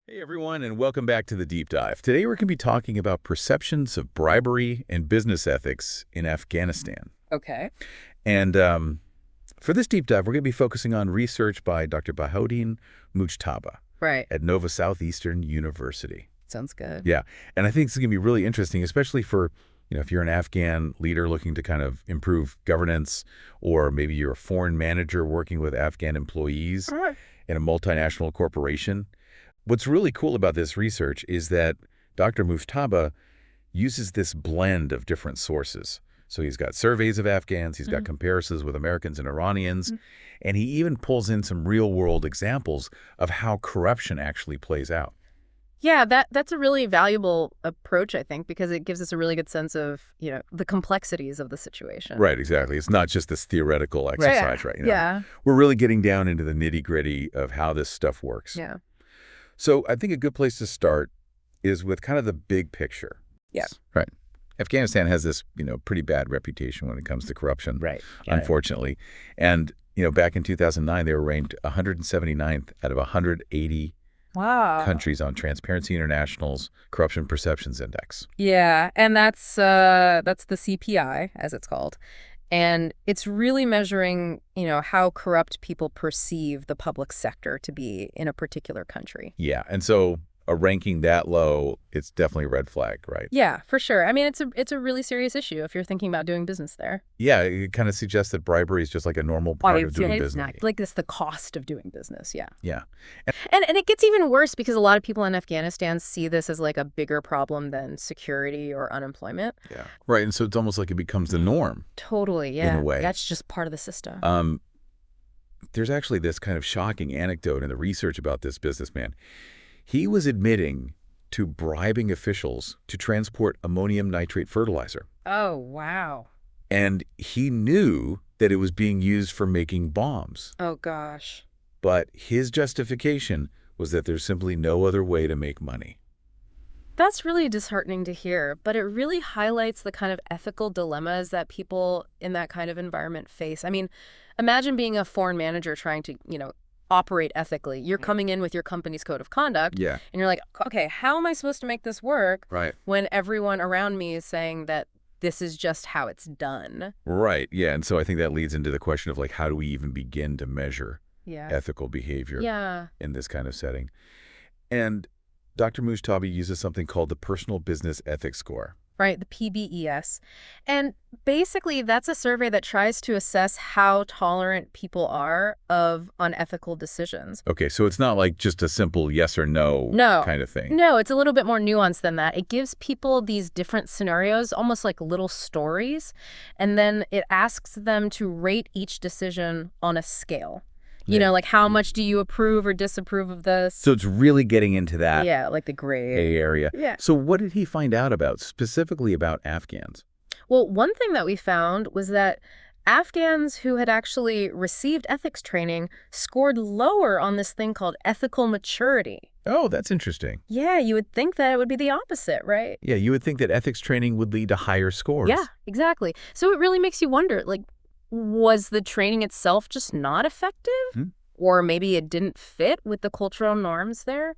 Hey everyone, and welcome back to the Deep Dive. Today we're going to be talking about perceptions of bribery and business ethics in Afghanistan. Okay. And for this deep dive, we're going to be focusing on research by Dr. Bahaudin Mujtaba Right. at Nova Southeastern University. Sounds good. Yeah, and I think it's going to be really interesting, especially for, if you're an Afghan leader looking to kind of improve governance, or maybe you're a foreign manager working with Afghan employees in a multinational corporation. What's really cool about this research is that Dr. Mujtaba uses this blend of different sources. So he's got surveys of Afghans, he's got comparisons with Americans and Iranians, and he even pulls in some real-world examples of how corruption actually plays out. Yeah, that's a really valuable approach, I think, because it gives us a really good sense of, the complexities of the situation. Right, exactly. It's not just this theoretical exercise, right? Yeah. We're really getting down into the nitty-gritty of how this stuff works. Yeah. So I think a good place to start is with kind of the big picture. Yeah. Right. Afghanistan has this, pretty bad reputation when it comes to corruption, Right. unfortunately. And, back in 2009, they were ranked 179th out of 180 Wow. countries on Transparency International's Corruption Perceptions Index. Yeah, and that's the CPI, as it's called. And it's really measuring, how corrupt people perceive the public sector to be in a particular country. Yeah, and so a ranking that low, it's definitely a red flag, right? Yeah, for sure. I mean, it's a really serious issue if you're thinking about doing business there. Yeah, it kind of suggests that bribery is just like a normal part of doing business. Like it's the cost of doing business, yeah. Yeah. And it gets even worse because a lot of people in Afghanistan see this as like a bigger problem than security or unemployment. Yeah. Right, and so it's almost like it becomes the norm. Totally, yeah. In a way. That's just part of the system. There's actually this kind of shocking anecdote in the research about this businessman. He was admitting to bribing officials to transport ammonium nitrate fertilizer. Oh, wow. And he knew that it was being used for making bombs. Oh, gosh. But his justification was that there's simply no other way to make money. That's really disheartening to hear, but it really highlights the kind of ethical dilemmas that people in that kind of environment face. I mean, imagine being a foreign manager trying to, operate ethically. You're coming in with your company's code of conduct. Yeah. And you're like, okay, how am I supposed to make this work? Right. When everyone around me is saying that this is just how it's done. Right. Yeah. And so I think that leads into the question of, like, how do we even begin to measure ethical behavior in this kind of setting? And Dr. Mujtaba uses something called the Personal Business Ethics Score. Right, the PBES. And basically, that's a survey that tries to assess how tolerant people are of unethical decisions. Okay, so it's not like just a simple yes or no kind of thing. No, it's a little bit more nuanced than that. It gives people these different scenarios, almost like little stories, and then it asks them to rate each decision on a scale. Like how much do you approve or disapprove of this? So it's really getting into that like the grade area. Yeah. So what did he find out specifically about Afghans? Well, one thing that we found was that Afghans who had actually received ethics training scored lower on this thing called ethical maturity. Oh, that's interesting. Yeah, you would think that it would be the opposite, right? Yeah, you would think that ethics training would lead to higher scores. Yeah, exactly. So it really makes you wonder, like, was the training itself just not effective? Or maybe it didn't fit with the cultural norms there?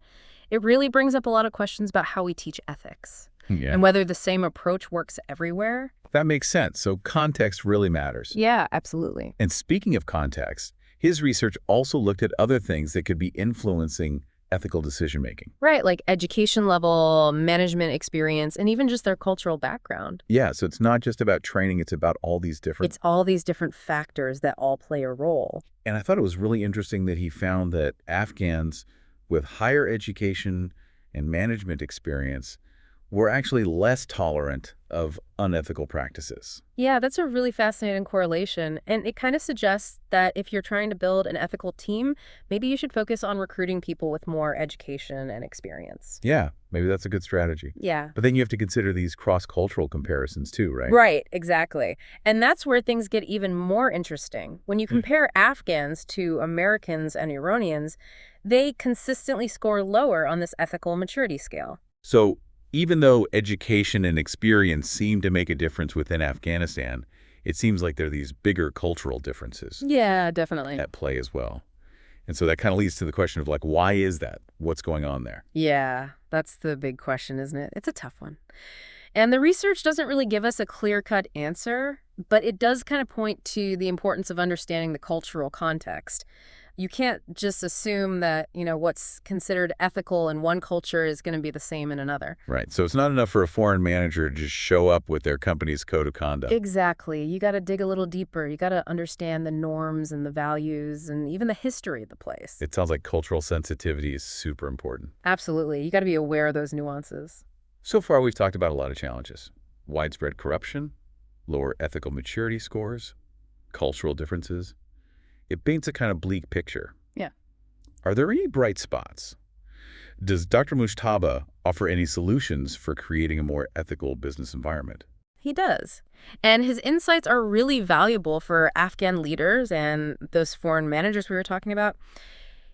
It really brings up a lot of questions about how we teach ethics and whether the same approach works everywhere. That makes sense. So context really matters. Yeah, absolutely. And speaking of context, his research also looked at other things that could be influencing ethical decision-making. Right, like education level, management experience, and even just their cultural background. Yeah, so it's not just about training, it's about all these different... It's all these different factors that all play a role. And I thought it was really interesting that he found that Afghans with higher education and management experience were actually less tolerant of unethical practices. Yeah, that's a really fascinating correlation. And it kind of suggests that if you're trying to build an ethical team, maybe you should focus on recruiting people with more education and experience. Yeah, maybe that's a good strategy. Yeah. But then you have to consider these cross-cultural comparisons too, right? Right, exactly. And that's where things get even more interesting. When you compare Afghans to Americans and Iranians, they consistently score lower on this ethical maturity scale. So even though education and experience seem to make a difference within Afghanistan, it seems like there are these bigger cultural differences Yeah, definitely. at play as well. And so that kind of leads to the question of, like, why is that? What's going on there? Yeah, that's the big question, isn't it? It's a tough one. And the research doesn't really give us a clear-cut answer, but it does kind of point to the importance of understanding the cultural context. You can't just assume that, what's considered ethical in one culture is going to be the same in another. Right. So it's not enough for a foreign manager to just show up with their company's code of conduct. Exactly. You got to dig a little deeper. You got to understand the norms and the values and even the history of the place. It sounds like cultural sensitivity is super important. Absolutely. You got to be aware of those nuances. So far, we've talked about a lot of challenges. Widespread corruption, lower ethical maturity scores, cultural differences. It paints a kind of bleak picture. Yeah. Are there any bright spots? Does Dr. Mujtaba offer any solutions for creating a more ethical business environment? He does. And his insights are really valuable for Afghan leaders and those foreign managers we were talking about.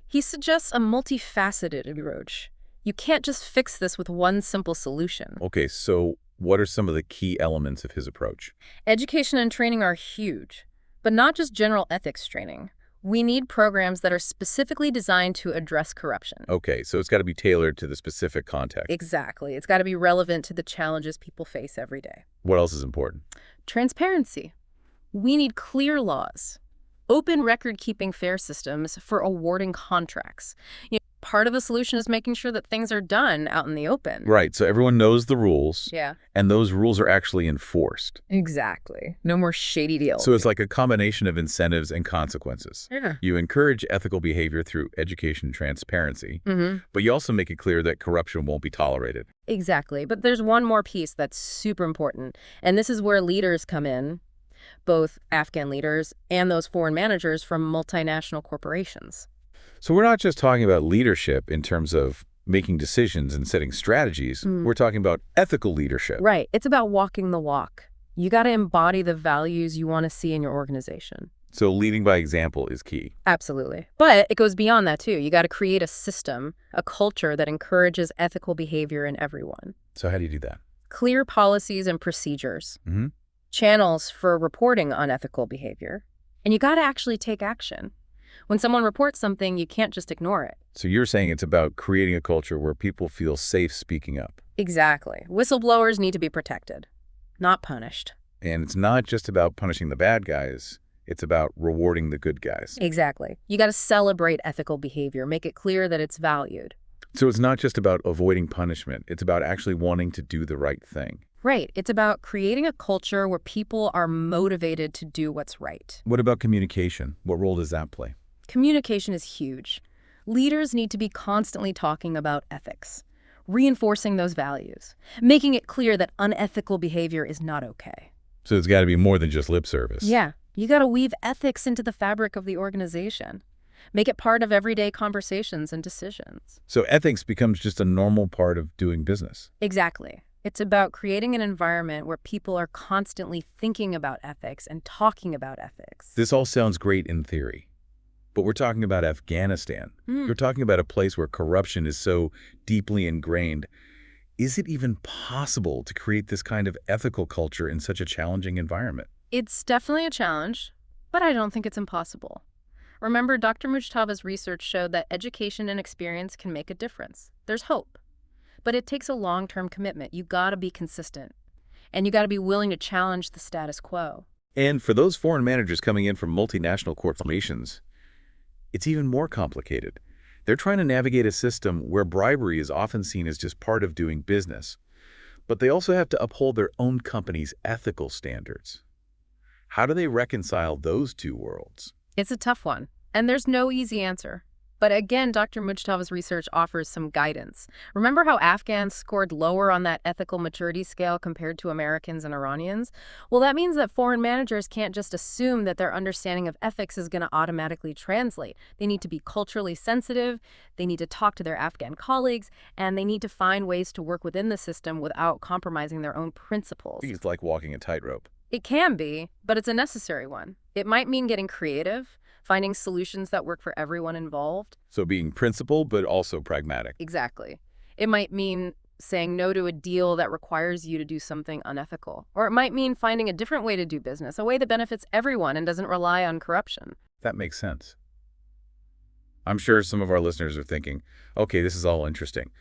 He suggests a multifaceted approach. You can't just fix this with one simple solution. Okay, so what are some of the key elements of his approach? Education and training are huge. But not just general ethics training. We need programs that are specifically designed to address corruption. Okay, so it's got to be tailored to the specific context. Exactly. It's got to be relevant to the challenges people face every day. What else is important? Transparency. We need clear laws, open record-keeping fair systems for awarding contracts. Part of the solution is making sure that things are done out in the open. Right, so everyone knows the rules. Yeah. And those rules are actually enforced. Exactly. No more shady deals. So it's like a combination of incentives and consequences. Yeah. You encourage ethical behavior through education and transparency, Mm-hmm. but you also make it clear that corruption won't be tolerated. Exactly. But there's one more piece that's super important, and this is where leaders come in, both Afghan leaders and those foreign managers from multinational corporations. So we're not just talking about leadership in terms of making decisions and setting strategies. We're talking about ethical leadership. Right. It's about walking the walk. You got to embody the values you want to see in your organization. So leading by example is key. Absolutely. But it goes beyond that, too. You got to create a system, a culture that encourages ethical behavior in everyone. So how do you do that? Clear policies and procedures. Mm-hmm. Channels for reporting unethical behavior. And you got to actually take action. When someone reports something, you can't just ignore it. So you're saying it's about creating a culture where people feel safe speaking up. Exactly. Whistleblowers need to be protected, not punished. And it's not just about punishing the bad guys. It's about rewarding the good guys. Exactly. You got to celebrate ethical behavior, make it clear that it's valued. So it's not just about avoiding punishment. It's about actually wanting to do the right thing. Right. It's about creating a culture where people are motivated to do what's right. What about communication? What role does that play? Communication is huge. Leaders need to be constantly talking about ethics, reinforcing those values, making it clear that unethical behavior is not okay. So it's got to be more than just lip service. Yeah. You got to weave ethics into the fabric of the organization. Make it part of everyday conversations and decisions. So ethics becomes just a normal part of doing business. Exactly. It's about creating an environment where people are constantly thinking about ethics and talking about ethics. This all sounds great in theory. But we're talking about Afghanistan. You're talking about a place where corruption is so deeply ingrained. Is it even possible to create this kind of ethical culture in such a challenging environment? It's definitely a challenge, but I don't think it's impossible. Remember, Dr. Mujtaba's research showed that education and experience can make a difference. There's hope. But it takes a long-term commitment. You gotta be consistent. And you gotta be willing to challenge the status quo. And for those foreign managers coming in from multinational corporations, it's even more complicated. They're trying to navigate a system where bribery is often seen as just part of doing business. But they also have to uphold their own company's ethical standards. How do they reconcile those two worlds? It's a tough one, and there's no easy answer. But again, Dr. Mujtaba's research offers some guidance. Remember how Afghans scored lower on that ethical maturity scale compared to Americans and Iranians? Well, that means that foreign managers can't just assume that their understanding of ethics is going to automatically translate. They need to be culturally sensitive, they need to talk to their Afghan colleagues, and they need to find ways to work within the system without compromising their own principles. It's like walking a tightrope. It can be, but it's a necessary one. It might mean getting creative, finding solutions that work for everyone involved. So being principled, but also pragmatic. Exactly. It might mean saying no to a deal that requires you to do something unethical. Or it might mean finding a different way to do business, a way that benefits everyone and doesn't rely on corruption. That makes sense. I'm sure some of our listeners are thinking, okay, this is all interesting,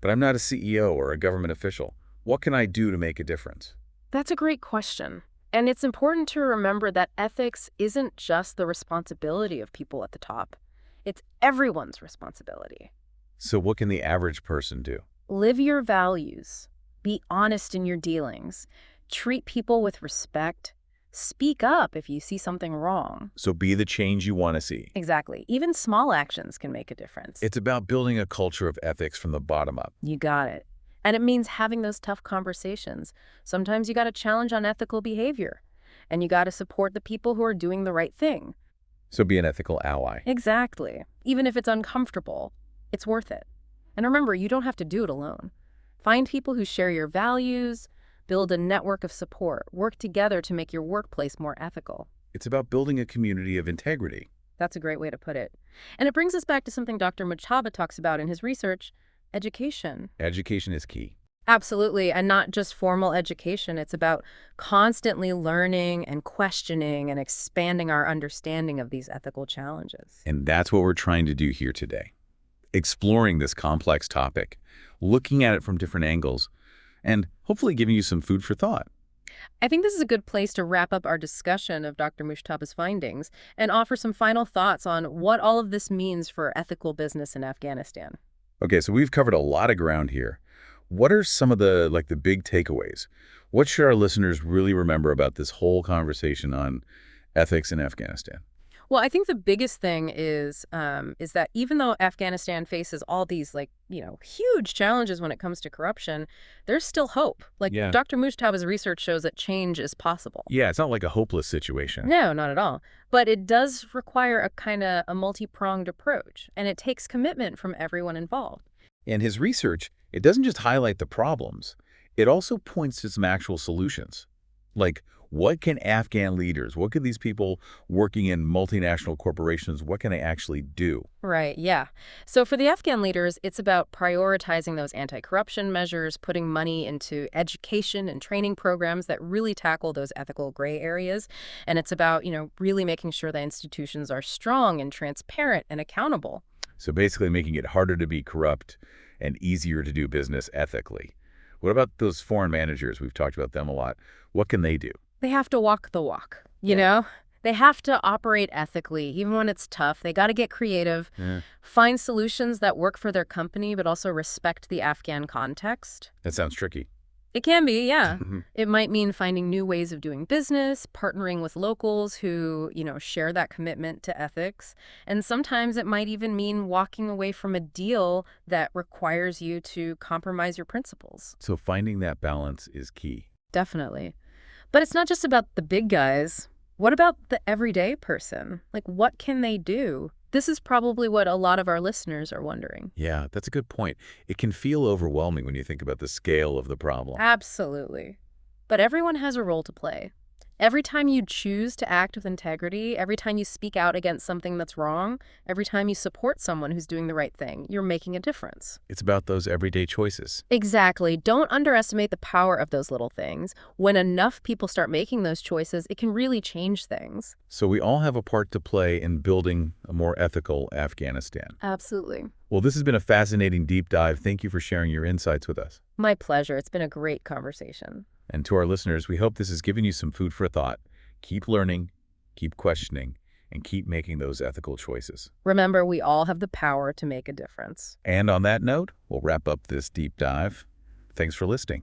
but I'm not a CEO or a government official. What can I do to make a difference? That's a great question. And it's important to remember that ethics isn't just the responsibility of people at the top. It's everyone's responsibility. So what can the average person do? Live your values. Be honest in your dealings. Treat people with respect. Speak up if you see something wrong. So be the change you want to see. Exactly. Even small actions can make a difference. It's about building a culture of ethics from the bottom up. You got it. And it means having those tough conversations. Sometimes you got to challenge unethical behavior. And you got to support the people who are doing the right thing. So be an ethical ally. Exactly. Even if it's uncomfortable, it's worth it. And remember, you don't have to do it alone. Find people who share your values, build a network of support, work together to make your workplace more ethical. It's about building a community of integrity. That's a great way to put it. And it brings us back to something Dr. Mujtaba talks about in his research, education. Education is key. Absolutely, and not just formal education. It's about constantly learning and questioning and expanding our understanding of these ethical challenges. And that's what we're trying to do here today. Exploring this complex topic, looking at it from different angles, and hopefully giving you some food for thought. I think this is a good place to wrap up our discussion of Dr. Mujtaba's findings and offer some final thoughts on what all of this means for ethical business in Afghanistan. Okay, so we've covered a lot of ground here. What are some of the big takeaways? What should our listeners really remember about this whole conversation on ethics in Afghanistan? Well, I think the biggest thing is that even though Afghanistan faces all these, huge challenges when it comes to corruption, there's still hope. Yeah. Dr. Mujtaba's research shows that change is possible. Yeah, it's not like a hopeless situation. No, not at all. But it does require a multi-pronged approach, and it takes commitment from everyone involved. And his research, it doesn't just highlight the problems, it also points to some actual solutions. Like, what can Afghan leaders, what can these people working in multinational corporations, what can they actually do? Right, yeah. So for the Afghan leaders, it's about prioritizing those anti-corruption measures, putting money into education and training programs that really tackle those ethical gray areas. And it's about, really making sure that institutions are strong and transparent and accountable. So basically making it harder to be corrupt and easier to do business ethically. What about those foreign managers? We've talked about them a lot. What can they do? They have to walk the walk, you know? They have to operate ethically, even when it's tough. They got to get creative, find solutions that work for their company, but also respect the Afghan context. That sounds tricky. It can be, yeah. It might mean finding new ways of doing business, partnering with locals who, share that commitment to ethics. And sometimes it might even mean walking away from a deal that requires you to compromise your principles. So finding that balance is key. Definitely. But it's not just about the big guys. What about the everyday person? What can they do? This is probably what a lot of our listeners are wondering. Yeah, that's a good point. It can feel overwhelming when you think about the scale of the problem. Absolutely. But everyone has a role to play. Every time you choose to act with integrity, every time you speak out against something that's wrong, every time you support someone who's doing the right thing, you're making a difference. It's about those everyday choices. Exactly. Don't underestimate the power of those little things. When enough people start making those choices, it can really change things. So we all have a part to play in building a more ethical Afghanistan. Absolutely. Well, this has been a fascinating deep dive. Thank you for sharing your insights with us. My pleasure. It's been a great conversation. And to our listeners, we hope this has given you some food for thought. Keep learning, keep questioning, and keep making those ethical choices. Remember, we all have the power to make a difference. And on that note, we'll wrap up this deep dive. Thanks for listening.